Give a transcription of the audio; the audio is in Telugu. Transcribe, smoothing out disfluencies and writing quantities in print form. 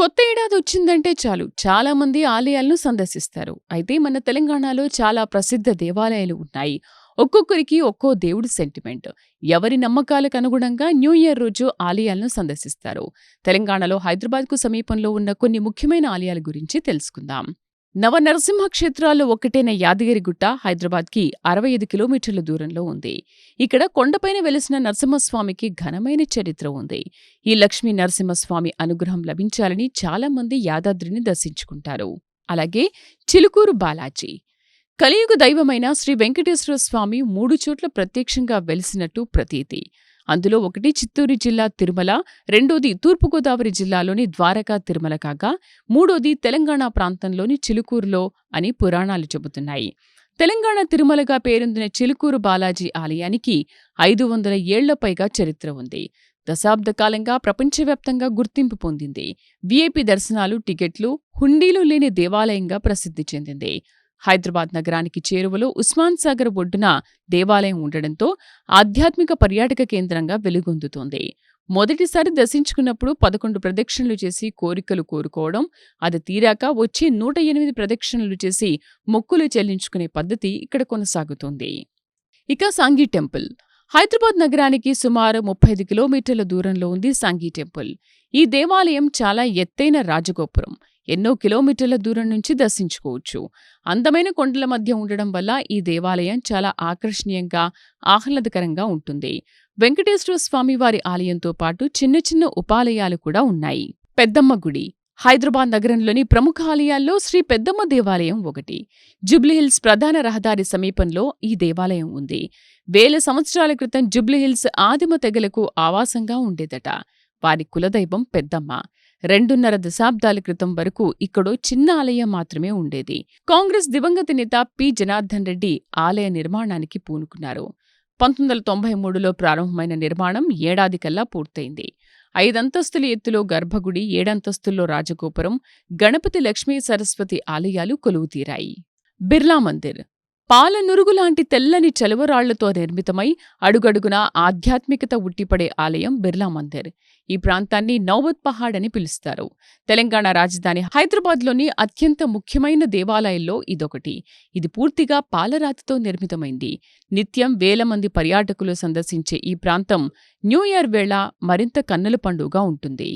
కొత్త ఏడాది వచ్చిందంటే చాలు చాలా మంది ఆలయాలను సందర్శిస్తారు. అయితే మన తెలంగాణలో చాలా ప్రసిద్ధ దేవాలయాలు ఉన్నాయి. ఒక్కొక్కరికి ఒక్కో దేవుడి సెంటిమెంట్. ఎవరి నమ్మకాలకు అనుగుణంగా న్యూ ఇయర్ రోజు ఆలయాలను సందర్శిస్తారు. తెలంగాణలో హైదరాబాద్కు సమీపంలో ఉన్న కొన్ని ముఖ్యమైన ఆలయాల గురించి తెలుసుకుందాం. నవనరసింహ క్షేత్రాల్లో ఒకటైన యాదగిరిగుట్ట హైదరాబాద్కి 65 కిలోమీటర్ల దూరంలో ఉంది. ఇక్కడ కొండపైన వెలిసిన నరసింహస్వామికి ఘనమైన చరిత్ర ఉంది. ఈ లక్ష్మీ నరసింహస్వామి అనుగ్రహం లభించాలని చాలా మంది యాదాద్రిని దర్శించుకుంటారు. అలాగే చిలుకూరు బాలాజీ కలియుగ దైవమైన శ్రీ వెంకటేశ్వర స్వామి 3 చోట్ల ప్రత్యక్షంగా వెలిసినట్టు ప్రతీతి. అందులో ఒకటి చిత్తూరు జిల్లా తిరుమల, రెండోది తూర్పుగోదావరి జిల్లాలోని ద్వారకా తిరుమల కాగా, మూడోది తెలంగాణ ప్రాంతంలోని చిలుకూరులో అని పురాణాలు చెబుతున్నాయి. తెలంగాణ తిరుమలగా పేరొందిన చిలుకూరు బాలాజీ ఆలయానికి 500 ఏళ్ల పైగా చరిత్ర ఉంది. దశాబ్ద కాలంగా ప్రపంచవ్యాప్తంగా గుర్తింపు పొందింది. విఐపి దర్శనాలు, టికెట్లు, హుండీలు లేని దేవాలయంగా ప్రసిద్ధి చెందింది. హైదరాబాద్ నగరానికి చేరువలో ఉస్మాన్ సాగర్ ఒడ్డున దేవాలయం ఉండడంతో ఆధ్యాత్మిక పర్యాటక కేంద్రంగా వెలుగొందుతోంది. మొదటిసారి దర్శించుకున్నప్పుడు 11 ప్రదక్షిణలు చేసి కోరికలు కోరుకోవడం, అది తీరాక వచ్చి 108 ప్రదక్షిణలు చేసి మొక్కులు చెల్లించుకునే పద్ధతి ఇక్కడ కొనసాగుతోంది. ఇక సాంఘీ టెంపుల్ హైదరాబాద్ నగరానికి సుమారు 35 కిలోమీటర్ల దూరంలో ఉంది సాంఘీ టెంపుల్. ఈ దేవాలయం చాలా ఎత్తైన రాజగోపురం. ఎన్నో కిలోమీటర్ల దూరం నుంచి దర్శించుకోవచ్చు. అందమైన కొండల మధ్య ఉండడం వల్ల ఈ దేవాలయం చాలా ఆకర్షణీయంగా, ఆహ్లాదకరంగా ఉంటుంది. వెంకటేశ్వర స్వామి వారి ఆలయంతో పాటు చిన్న చిన్న ఉపాలయాలు కూడా ఉన్నాయి. పెద్దమ్మ గుడి హైదరాబాద్ నగరంలోని ప్రముఖ ఆలయాల్లో శ్రీ పెద్దమ్మ దేవాలయం ఒకటి. జూబ్లీహిల్స్ ప్రధాన రహదారి సమీపంలో ఈ దేవాలయం ఉంది. వేల సంవత్సరాల క్రితం జూబ్లీహిల్స్ ఆదిమ తెగలకు ఆవాసంగా ఉండేదట. వారి కులదైవం పెద్దమ్మ. 2.5 దశాబ్దాల క్రితం వరకు ఇక్కడో చిన్న ఆలయం మాత్రమే ఉండేది. కాంగ్రెస్ దివంగత నేత పి. జనార్దన్ రెడ్డి ఆలయ నిర్మాణానికి పూనుకున్నారు. 1993లో ప్రారంభమైన నిర్మాణం ఏడాదికల్లా పూర్తయింది. 5 అంతస్తుల ఎత్తులో గర్భగుడి, 7 అంతస్తుల్లో రాజగోపురం, గణపతి, లక్ష్మీ సరస్వతి ఆలయాలు కొలువుతీరాయి. బిర్లా మందిర్ పాలనురుగులాంటి తెల్లని చలువరాళ్లతో నిర్మితమై అడుగడుగునా ఆధ్యాత్మికత ఉట్టిపడే ఆలయం బిర్లా మందిర్. ఈ ప్రాంతాన్ని నౌబత్ పహాడ్ అని పిలుస్తారు. తెలంగాణ రాజధాని హైదరాబాద్లోని అత్యంత ముఖ్యమైన దేవాలయాల్లో ఇదొకటి. ఇది పూర్తిగా పాలరాతితో నిర్మితమైంది. నిత్యం వేల మంది పర్యాటకులు సందర్శించే ఈ ప్రాంతం న్యూ ఇయర్ వేళ మరింత కన్నుల పండుగగా ఉంటుంది.